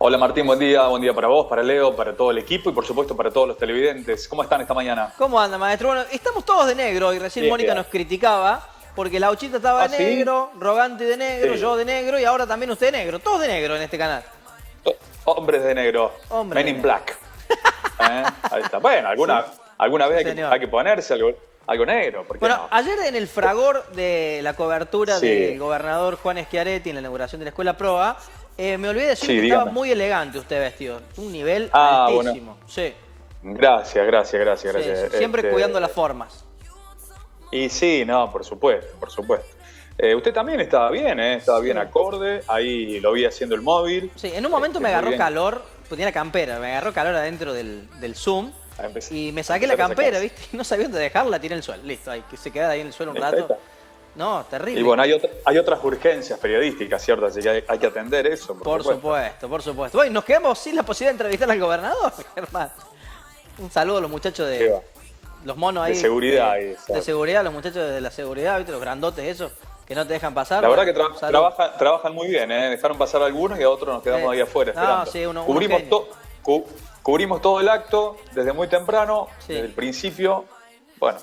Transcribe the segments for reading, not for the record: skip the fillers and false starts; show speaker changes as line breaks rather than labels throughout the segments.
Hola Martín, buen día para vos, para Leo, para todo el equipo y por supuesto para todos los televidentes. ¿Cómo están esta mañana?
¿Cómo anda, maestro? Bueno, estamos todos de negro y recién
Bien.
Mónica nos criticaba porque Lauchita estaba
¿Ah,
de
sí?
negro, Rogante de negro,
Sí.
yo de negro y ahora también usted de negro. Todos de negro en este canal.
Hombres de negro,
Hombres
Men
de
in
negro.
Black. Ahí está. Bueno,
Sí,
alguna
sí,
vez
señor.
hay que ponerse algo negro, ¿por qué
Bueno,
no?
ayer en el fragor de la cobertura
Sí,
del gobernador Juan Schiaretti en la inauguración de la Escuela Proa, me olvidé decir
sí,
que estaba
dígame.
muy elegante usted vestido. Un nivel
Ah, bueno.
altísimo. Sí,
Gracias.
sí. Siempre cuidando las formas.
Y sí, no, por supuesto, por supuesto. Usted también estaba bien, ¿eh? Estaba bien
Sí.
acorde. Ahí lo vi haciendo el móvil.
Sí, en un momento me
Muy
agarró
bien.
calor, pues tenía la campera, me agarró calor adentro del Zoom y me
A
saqué la
empezar a
campera,
sacarse.
¿viste? Y no sabía dónde dejarla, tiré en el suelo. Listo, ahí que se quedara ahí en el suelo un
Ahí
rato.
está.
No,
Y
terrible.
bueno, hay otras urgencias periodísticas, ¿cierto? Así que hay que atender eso, por
Por
supuesto.
supuesto, por supuesto. Bueno, y nos quedamos sin la posibilidad de entrevistar al gobernador, Germán. Un saludo a los muchachos
¿Qué
de
va?
los monos
De
ahí,
seguridad,
de
exacto.
seguridad, los muchachos de la seguridad, ¿viste? Los grandotes esos, que no te dejan pasar.
La verdad
Bueno,
que
salud.
trabajan muy bien, ¿eh? Dejaron pasar algunos y a otros nos quedamos ahí afuera
No,
esperando.
sí, unos genios.
Cubrimos todo el acto desde muy temprano, desde
Sí.
el principio. Bueno,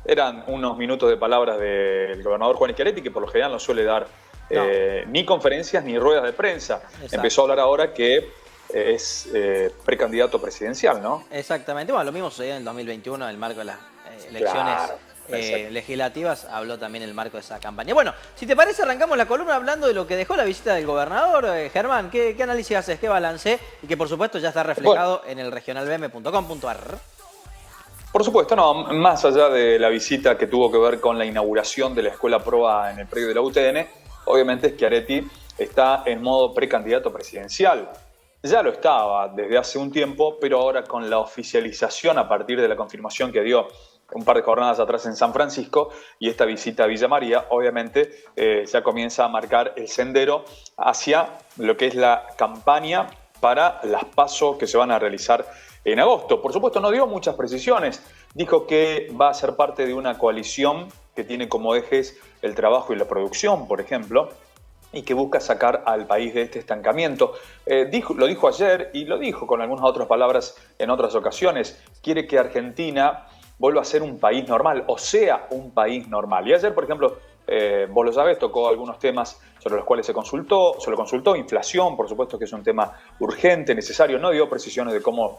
eran unos minutos de palabras del gobernador Juan Schiaretti, que por lo general no suele dar
No,
ni conferencias ni ruedas de prensa. Empezó
exacto.
a hablar ahora que es precandidato presidencial, ¿no?
Exactamente, bueno, lo mismo sucedió en el 2021 en el marco de las elecciones
Claro, exacto.
legislativas, habló también el marco de esa campaña. Bueno, si te parece, arrancamos la columna hablando de lo que dejó la visita del gobernador. Germán, ¿qué análisis haces, qué balance? Y que por supuesto ya está
Bueno,
reflejado en el regionalbm.com.ar.
por supuesto, no, más allá de la visita que tuvo que ver con la inauguración de la Escuela Proa en el predio de la UTN, obviamente Schiaretti está en modo precandidato presidencial. Ya lo estaba desde hace un tiempo, pero ahora con la oficialización a partir de la confirmación que dio un par de jornadas atrás en San Francisco y esta visita a Villa María, obviamente ya comienza a marcar el sendero hacia lo que es la campaña para las PASO que se van a realizar en agosto. Por supuesto, no dio muchas precisiones. Dijo que va a ser parte de una coalición que tiene como ejes el trabajo y la producción, por ejemplo, y que busca sacar al país de este estancamiento. Lo dijo ayer y lo dijo con algunas otras palabras en otras ocasiones. Quiere que Argentina vuelva a ser un país normal, o sea, un país normal. Y ayer, por ejemplo, vos lo sabés, tocó algunos temas sobre los cuales se lo consultó, inflación, por supuesto que es un tema urgente, necesario, no dio precisiones de cómo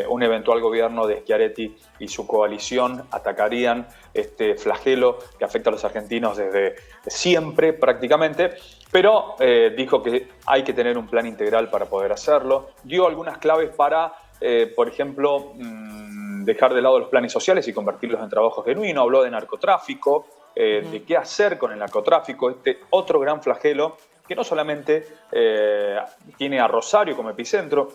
un eventual gobierno de Schiaretti y su coalición atacarían este flagelo que afecta a los argentinos desde siempre prácticamente, pero dijo que hay que tener un plan integral para poder hacerlo, dio algunas claves para, por ejemplo, dejar de lado los planes sociales y convertirlos en trabajo genuino, habló de narcotráfico, de qué hacer con el narcotráfico, este otro gran flagelo que no solamente tiene a Rosario como epicentro.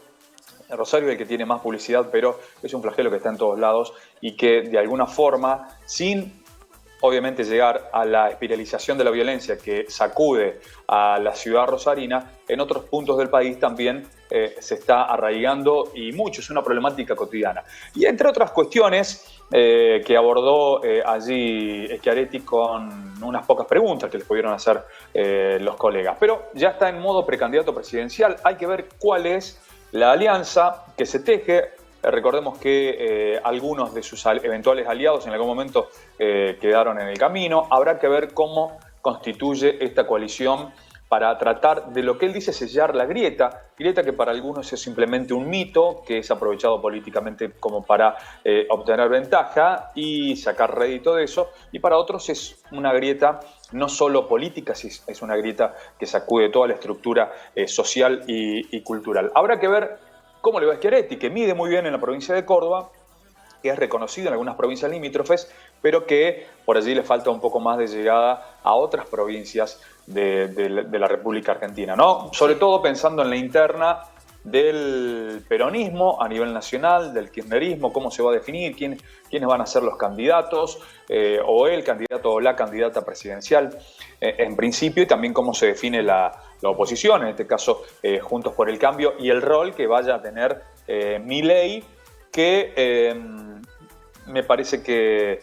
Rosario es el que tiene más publicidad, pero es un flagelo que está en todos lados y que de alguna forma, sin obviamente llegar a la espiralización de la violencia que sacude a la ciudad rosarina, en otros puntos del país también se está arraigando y mucho, es una problemática cotidiana. Y entre otras cuestiones que abordó allí Schiaretti con unas pocas preguntas que les pudieron hacer los colegas. Pero ya está en modo precandidato presidencial, hay que ver cuál es la alianza que se teje. Recordemos que algunos de sus eventuales aliados en algún momento quedaron en el camino. Habrá que ver cómo constituye esta coalición para tratar de lo que él dice sellar la grieta que para algunos es simplemente un mito, que es aprovechado políticamente como para obtener ventaja y sacar rédito de eso, y para otros es una grieta no solo política, es una grieta que sacude toda la estructura social y cultural. Habrá que ver cómo le va a Schiaretti, que mide muy bien en la provincia de Córdoba, que es reconocido en algunas provincias limítrofes, pero que por allí le falta un poco más de llegada a otras provincias de la República Argentina, ¿no? Sobre
Sí.
todo pensando en la interna del peronismo a nivel nacional, del kirchnerismo, cómo se va a definir, quiénes van a ser los candidatos, o el candidato o la candidata presidencial, en principio, y también cómo se define la oposición, en este caso Juntos por el Cambio, y el rol que vaya a tener Milei, que me parece que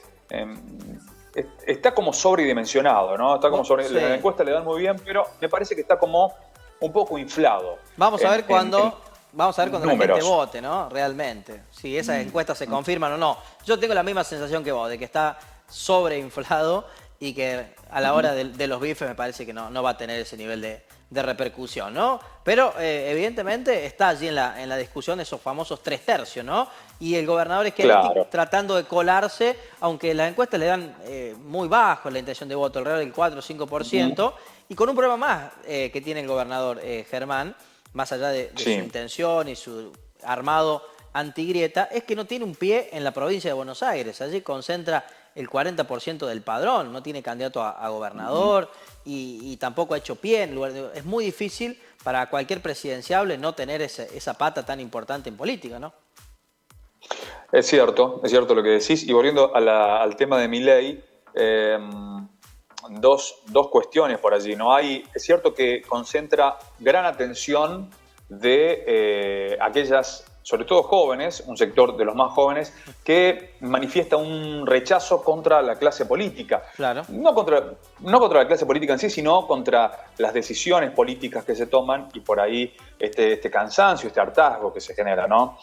está como sobredimensionado, ¿no? Está como
Sí.
las encuestas le dan muy bien, pero me parece que está como un poco inflado.
Vamos a ver cuándo la gente vote, ¿no? Realmente. Si esas encuestas se confirman o no. Yo tengo la misma sensación que vos, de que está sobreinflado y que a la hora de los bifes me parece que no va a tener ese nivel de repercusión, ¿no? Pero evidentemente está allí en la discusión esos famosos 3/3, ¿no? Y el gobernador Schiaretti tratando de colarse, aunque las encuestas le dan muy bajo la intención de voto, alrededor del 4 o 5%, y con un problema más que tiene el gobernador Germán, más allá de su intención y su armado antigrieta, es que no tiene un pie en la provincia de Buenos Aires. Allí concentra el 40% del padrón, no tiene candidato a gobernador y tampoco ha hecho pie. Es muy difícil para cualquier presidenciable no tener esa pata tan importante en política, ¿no?
Es cierto lo que decís. Y volviendo al tema de Milei, dos cuestiones por allí, ¿no? Es cierto que concentra gran atención de aquellas, sobre todo jóvenes, un sector de los más jóvenes, que manifiesta un rechazo contra la clase política.
Claro.
No contra la clase política en sí, sino contra las decisiones políticas que se toman y por ahí este cansancio, este hartazgo que se genera, ¿no?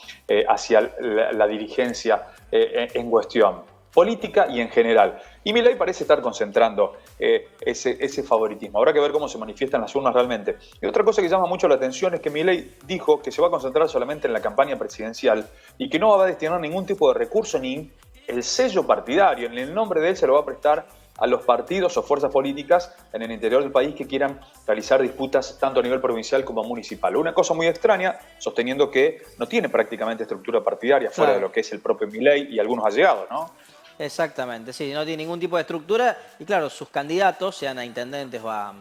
Hacia la dirigencia en cuestión, política y en general. Y Milei parece estar concentrando ese favoritismo. Habrá que ver cómo se manifiestan las urnas realmente. Y otra cosa que llama mucho la atención es que Milei dijo que se va a concentrar solamente en la campaña presidencial y que no va a destinar ningún tipo de recurso ni el sello partidario. En el nombre de él se lo va a prestar a los partidos o fuerzas políticas en el interior del país que quieran realizar disputas tanto a nivel provincial como municipal. Una cosa muy extraña, sosteniendo que no tiene prácticamente estructura partidaria fuera de lo que es el propio Milei y algunos allegados, ¿no?
Exactamente, sí, no tiene ningún tipo de estructura y claro, sus candidatos, sean a intendentes o a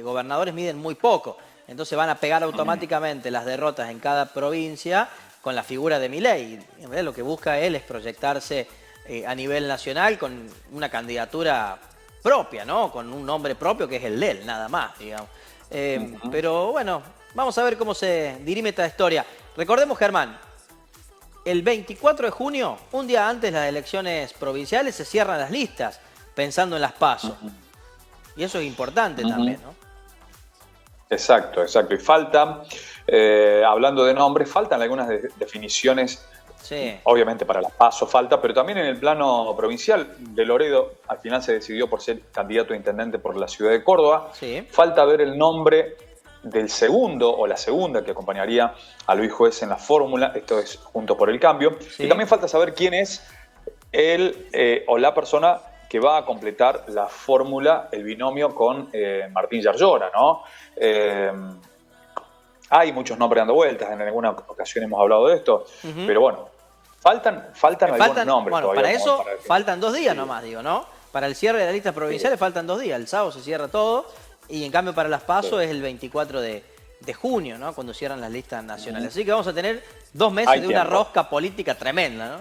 gobernadores, miden muy poco. Entonces van a pegar automáticamente las derrotas en cada provincia con la figura de Milei. En realidad lo que busca él es proyectarse a nivel nacional con una candidatura propia, ¿no? Con un nombre propio que es el de él, nada más, digamos. Pero bueno, vamos a ver cómo se dirime esta historia. Recordemos, Germán, el 24 de junio, un día antes de las elecciones provinciales, se cierran las listas, pensando en las PASO. Y eso es importante también, ¿no?
Exacto. Y faltan, hablando de nombres, faltan algunas definiciones. Sí. Obviamente para las PASO falta, pero también en el plano provincial. De Loredo al final se decidió por ser candidato a intendente por la ciudad de Córdoba.
Sí.
Falta ver el nombre del segundo o la segunda que acompañaría a Luis Juez en la fórmula, esto es Juntos por el Cambio. Sí. Y también falta saber quién es el o la persona que va a completar la fórmula, el binomio con Martín Yarlora, ¿no? Hay muchos nombres dando vueltas, en alguna ocasión hemos hablado de esto, pero bueno, faltan algunos nombres.
Bueno,
todavía
para eso faltan 2 días nomás, digo, ¿no? Para el cierre de las listas provinciales faltan 2 días, el sábado se cierra todo. Y en cambio para las PASO es el 24 de junio, ¿no? Cuando cierran las listas nacionales. Así que vamos a tener 2 meses de una rosca política tremenda, ¿no?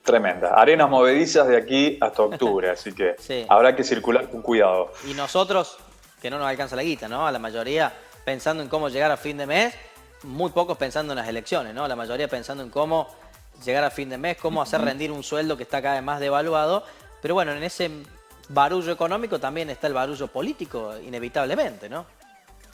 Tremenda. Arenas movedizas de aquí hasta octubre, así que habrá que circular con cuidado.
Y nosotros, que no nos alcanza la guita, ¿no? A la mayoría pensando en cómo llegar a fin de mes, muy pocos pensando en las elecciones, ¿no? La mayoría pensando en cómo llegar a fin de mes, cómo hacer rendir un sueldo que está cada vez más devaluado. Pero bueno, en ese barullo económico también está el barullo político, inevitablemente, ¿no?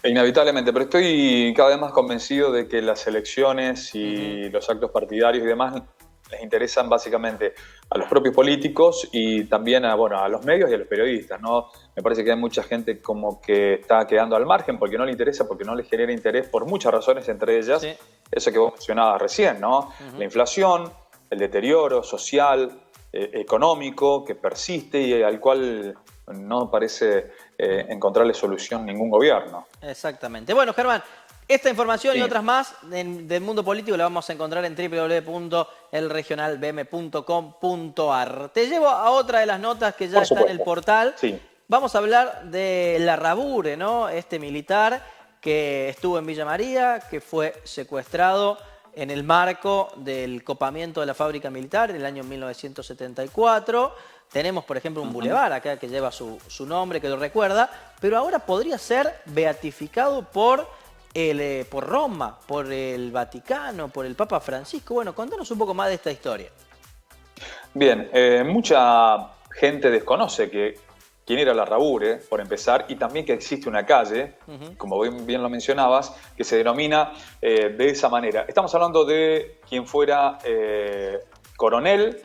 Inevitablemente, pero estoy cada vez más convencido de que las elecciones y los actos partidarios y demás les interesan básicamente a los propios políticos y también a los medios y a los periodistas, ¿no? Me parece que hay mucha gente como que está quedando al margen porque no le interesa, porque no le genera interés por muchas razones, entre ellas eso que vos mencionabas recién, ¿no? La inflación, el deterioro social, económico que persiste y al cual no parece encontrarle solución ningún gobierno.
Exactamente. Bueno, Germán, esta información y otras más del mundo político la vamos a encontrar en www.elregionalbm.com.ar. Te llevo a otra de las notas que ya está en el portal. Sí. Vamos a hablar de Larrabure, ¿no? Este militar que estuvo en Villa María, que fue secuestrado en el marco del copamiento de la fábrica militar en el año 1974. Tenemos, por ejemplo, un bulevar acá que lleva su nombre, que lo recuerda, pero ahora podría ser beatificado por Roma, por el Vaticano, por el Papa Francisco. Bueno, contanos un poco más de esta historia.
Bien, mucha gente desconoce que quién era Larrabure, por empezar, y también que existe una calle, como bien lo mencionabas, que se denomina de esa manera. Estamos hablando de quien fuera coronel,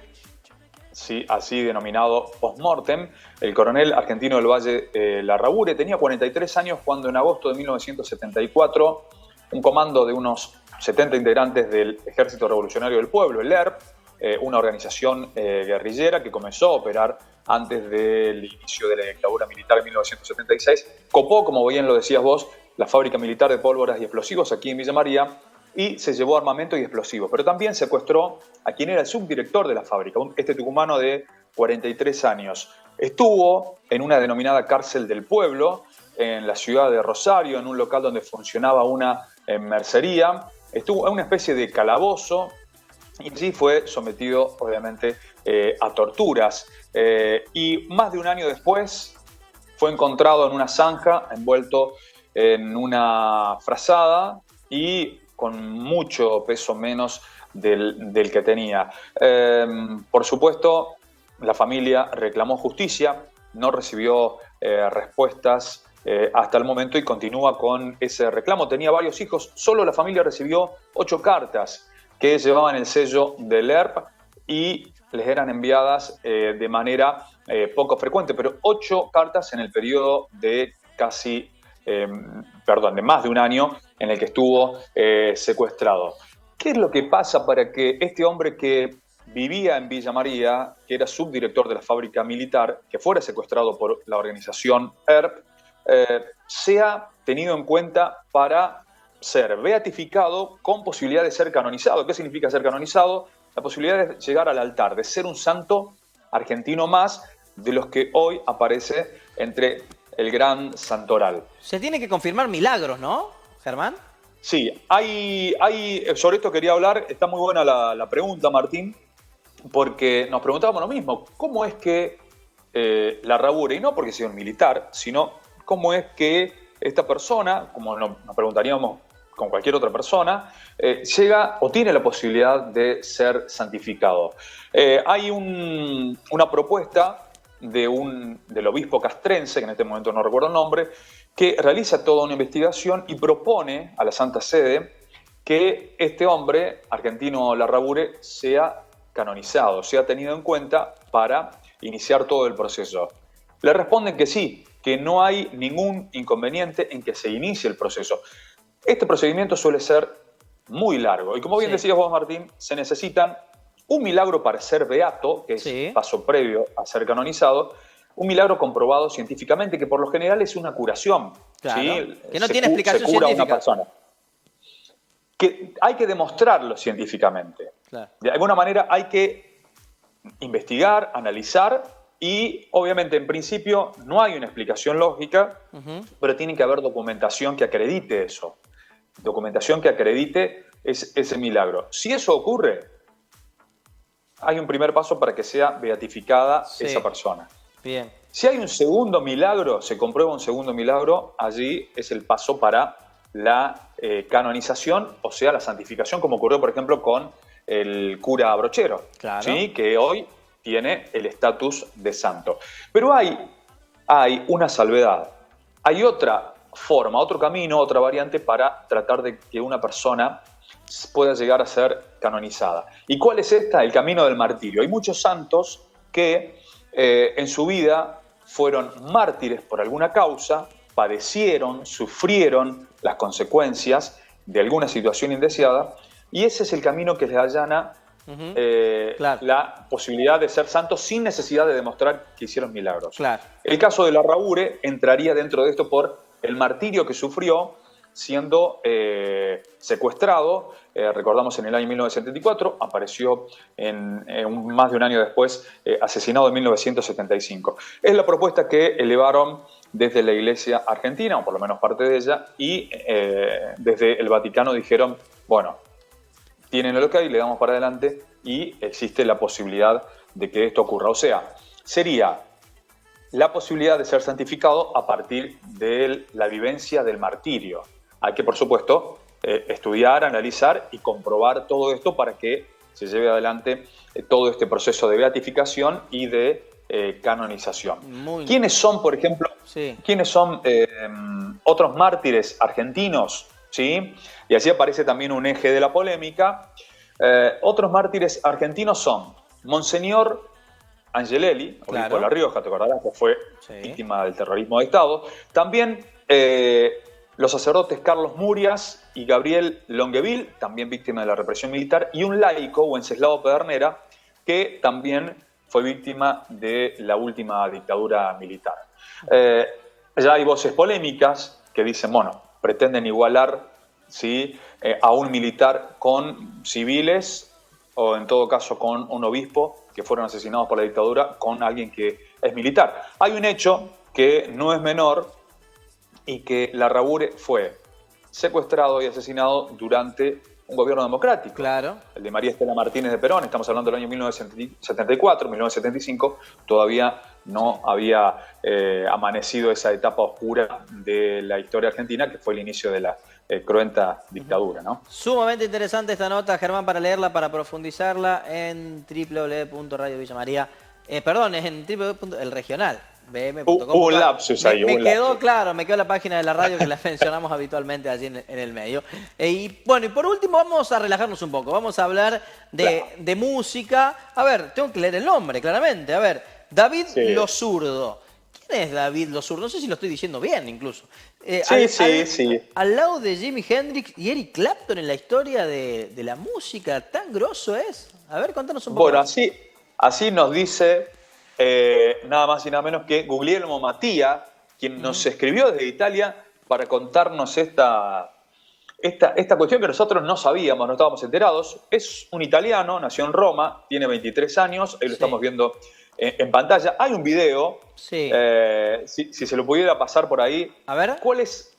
sí, así denominado post-mortem, el coronel argentino del Valle Larrabure. Tenía 43 años cuando en agosto de 1974 un comando de unos 70 integrantes del Ejército Revolucionario del Pueblo, el ERP, una organización guerrillera que comenzó a operar antes del inicio de la dictadura militar en 1976, copó, como bien lo decías vos, la fábrica militar de pólvoras y explosivos aquí en Villa María y se llevó armamento y explosivos, pero también secuestró a quien era el subdirector de la fábrica, este tucumano de 43 años. Estuvo en una denominada cárcel del pueblo, en la ciudad de Rosario, en un local donde funcionaba una mercería, estuvo en una especie de calabozo y allí fue sometido, obviamente, a torturas. Y más de un año después fue encontrado en una zanja, envuelto en una frazada y con mucho peso menos del que tenía. Por supuesto, la familia reclamó justicia, no recibió respuestas hasta el momento y continúa con ese reclamo. Tenía varios hijos, solo la familia recibió 8 cartas que llevaban el sello del ERP y les eran enviadas de manera poco frecuente, pero 8 cartas en el periodo de de más de un año en el que estuvo secuestrado. ¿Qué es lo que pasa para que este hombre que vivía en Villa María, que era subdirector de la fábrica militar, que fuera secuestrado por la organización ERP, sea tenido en cuenta para ser beatificado con posibilidad de ser canonizado? ¿Qué significa ser canonizado? La posibilidad de llegar al altar, de ser un santo argentino más de los que hoy aparece entre el gran santoral.
Se tiene que confirmar milagros, ¿no, Germán?
Sí, sobre esto quería hablar. Está muy buena la pregunta, Martín, porque nos preguntábamos lo mismo. ¿Cómo es que Larrabure, y no porque sea un militar, sino cómo es que esta persona, como nos preguntaríamos con cualquier otra persona, llega o tiene la posibilidad de ser santificado? Hay una propuesta del obispo castrense, que en este momento no recuerdo el nombre, que realiza toda una investigación y propone a la Santa Sede que este hombre, argentino Larrabure, sea canonizado, sea tenido en cuenta para iniciar todo el proceso. Le responden que sí, que no hay ningún inconveniente en que se inicie el proceso. Este procedimiento suele ser muy largo y, como bien decías vos, Martín, se necesitan un milagro para ser beato, que es paso previo a ser canonizado, un milagro comprobado científicamente, que por lo general es una curación.
Claro,
¿sí?
Que no tiene explicación
se cura
científica.
A una persona. Que hay que demostrarlo científicamente.
Claro.
De alguna manera hay que investigar, analizar y, obviamente, en principio no hay una explicación lógica, pero tiene que haber documentación que acredite eso. Documentación que acredite ese milagro. Si eso ocurre, hay un primer paso para que sea beatificada esa persona.
Bien.
Si hay un segundo milagro, se comprueba un segundo milagro, allí es el paso para la canonización, o sea, la santificación, como ocurrió, por ejemplo, con el cura Brochero,
claro.
¿sí? Que hoy tiene el estatus de santo. Pero hay una salvedad. Hay otra forma, otro camino, otra variante para tratar de que una persona pueda llegar a ser canonizada. ¿Y cuál es esta? El camino del martirio. Hay muchos santos que en su vida fueron mártires por alguna causa, padecieron, sufrieron las consecuencias de alguna situación indeseada, y ese es el camino que les allana la posibilidad de ser santos sin necesidad de demostrar que hicieron milagros.
Claro.
El caso de Larrabure entraría dentro de esto por el martirio que sufrió siendo secuestrado. Recordamos en el año 1974, apareció más de un año después, asesinado en 1975. Es la propuesta que elevaron desde la Iglesia argentina, o por lo menos parte de ella, y desde el Vaticano dijeron, bueno, tienen el ok, le damos para adelante y existe la posibilidad de que esto ocurra. O sea, sería la posibilidad de ser santificado a partir de la vivencia del martirio. Hay que, por supuesto, estudiar, analizar y comprobar todo esto para que se lleve adelante todo este proceso de beatificación y de canonización. ¿Quiénes son, por ejemplo, quiénes son otros mártires argentinos? ¿Sí? Y así aparece también un eje de la polémica. Otros mártires argentinos son Monseñor Angelelli, obispo de La Rioja, te acordarás que fue víctima del terrorismo de Estado. También los sacerdotes Carlos Murias y Gabriel Longueville, también víctima de la represión militar, y un laico, Wenceslao Pedernera, que también fue víctima de la última dictadura militar. Ya hay voces polémicas que dicen, bueno, pretenden igualar, ¿sí?, a un militar con civiles, o en todo caso con un obispo que fueron asesinados por la dictadura, con alguien que es militar. Hay un hecho que no es menor y que Larrabure fue secuestrado y asesinado durante un gobierno democrático.
Claro.
El de María Estela Martínez de Perón, estamos hablando del año 1974, 1975, todavía no había amanecido esa etapa oscura de la historia argentina, que fue el inicio de la cruenta dictadura, ¿no?
Sumamente interesante esta nota, Germán, para leerla, para profundizarla en www.radiovillamaria. Perdón, es en www.elregionalbm.com.
Un lapsus ahí.
Me quedó claro, me quedó la página de la radio que la mencionamos habitualmente allí en el medio. Y bueno, y por último vamos a relajarnos un poco, vamos a hablar de música. A ver, tengo que leer el nombre, claramente. A ver, David Lo Zurdo. ¿Quién es David Lo Zurdo? No sé si lo estoy diciendo bien, incluso.
Sí.
Al lado de Jimi Hendrix y Eric Clapton en la historia de la música, ¿tan grosso es? A ver, contanos un poco.
Bueno, así nos dice nada más y nada menos que Guglielmo Mattia, quien nos escribió desde Italia para contarnos esta cuestión que nosotros no sabíamos, no estábamos enterados. Es un italiano, nació en Roma, tiene 23 años, ahí lo estamos viendo en pantalla. Hay un video, si se lo pudiera pasar por ahí.
A ver.
¿Cuál es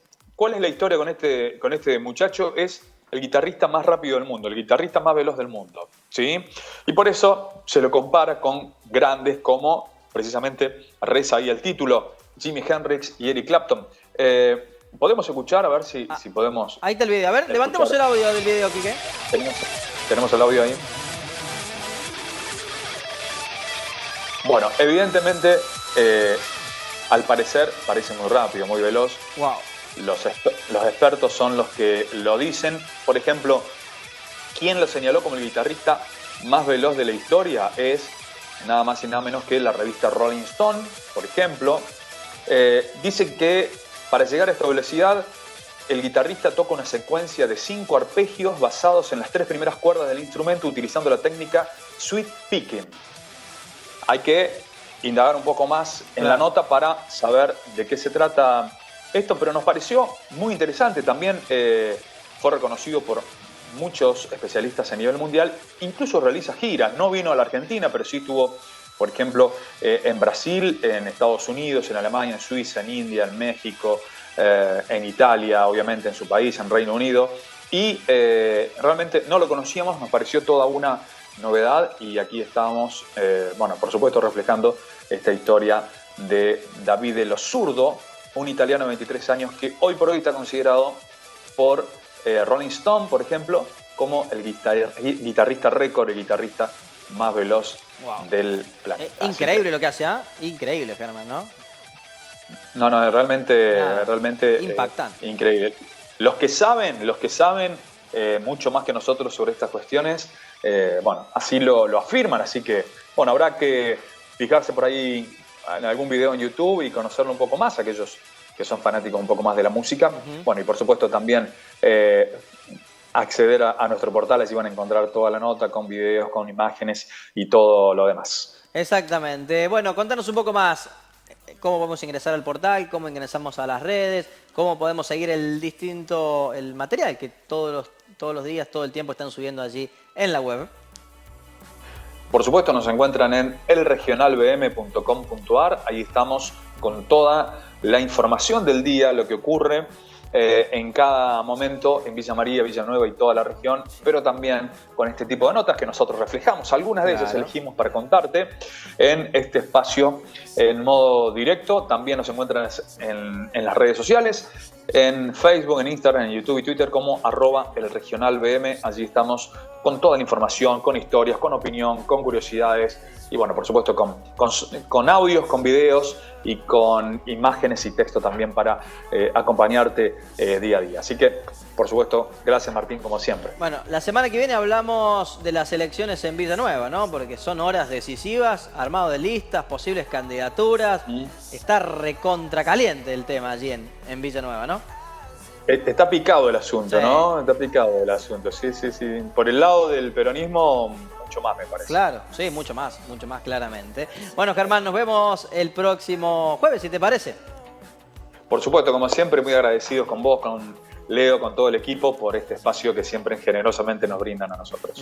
la historia con este muchacho? Es el guitarrista más rápido del mundo, el guitarrista más veloz del mundo, ¿sí? Y por eso se lo compara con grandes como, precisamente, reza ahí el título, Jimi Hendrix y Eric Clapton. ¿Podemos escuchar? A ver si podemos...
Ahí está el video. A ver, levantemos el audio del video, Quique.
Tenemos el audio ahí. Bueno, evidentemente, al parecer, parece muy rápido, muy veloz.
Wow.
Los expertos son los que lo dicen. Por ejemplo, quien lo señaló como el guitarrista más veloz de la historia es nada más y nada menos que la revista Rolling Stone, por ejemplo. Dice que para llegar a esta velocidad, el guitarrista toca una secuencia de 5 arpegios basados en las 3 primeras cuerdas del instrumento utilizando la técnica sweep picking. Hay que indagar un poco más en la nota para saber de qué se trata esto, pero nos pareció muy interesante. También fue reconocido por muchos especialistas a nivel mundial, incluso realiza giras. No vino a la Argentina, pero sí estuvo, por ejemplo, en Brasil, en Estados Unidos, en Alemania, en Suiza, en India, en México, en Italia, obviamente en su país, en Reino Unido. Y realmente no lo conocíamos, nos pareció toda una novedad y aquí estamos, bueno, por supuesto reflejando esta historia de David Lo Zurdo, un italiano de 23 años que hoy por hoy está considerado por Rolling Stone, por ejemplo, como el guitarrista récord, el guitarrista más veloz del planeta.
Increíble lo que hace, ¿ah? Increíble, Germán, ¿no?
No, realmente
impactante.
Increíble. Los que saben mucho más que nosotros sobre estas cuestiones, bueno, así lo afirman, así que, bueno, habrá que fijarse por ahí en algún video en YouTube y conocerlo un poco más, aquellos que son fanáticos un poco más de la música. Bueno, y por supuesto también acceder a nuestro portal, así van a encontrar toda la nota con videos, con imágenes y todo lo demás.
Exactamente. Bueno, contanos un poco más. ¿Cómo podemos ingresar al portal? ¿Cómo ingresamos a las redes? ¿Cómo podemos seguir el material que todos los días, todo el tiempo están subiendo allí en la web?
Por supuesto, nos encuentran en elregionalbm.com.ar. Ahí estamos con toda la información del día, lo que ocurre en cada momento en Villa María, Villanueva y toda la región, pero también con este tipo de notas que nosotros reflejamos. Algunas de ellas elegimos para contarte en este espacio en modo directo. También nos encuentran en las redes sociales. en Facebook, en Instagram, en YouTube y Twitter como @elregionalbm. Allí estamos con toda la información, con historias, con opinión, con curiosidades y bueno, por supuesto con audios, con videos y con imágenes y texto también para acompañarte día a día. Así que, por supuesto, gracias Martín, como siempre.
Bueno, la semana que viene hablamos de las elecciones en Villanueva, ¿no? Porque son horas decisivas, armado de listas, posibles candidaturas. Está recontra caliente el tema allí en Villanueva, ¿no?
Está picado el asunto,
sí.
¿no? Está picado el asunto, sí. Por el lado del peronismo, mucho más, me parece.
Claro, sí, mucho más claramente. Bueno, Germán, nos vemos el próximo jueves, si te parece.
Por supuesto, como siempre, muy agradecidos con vos, con Leo, con todo el equipo, por este espacio que siempre generosamente nos brindan a nosotros.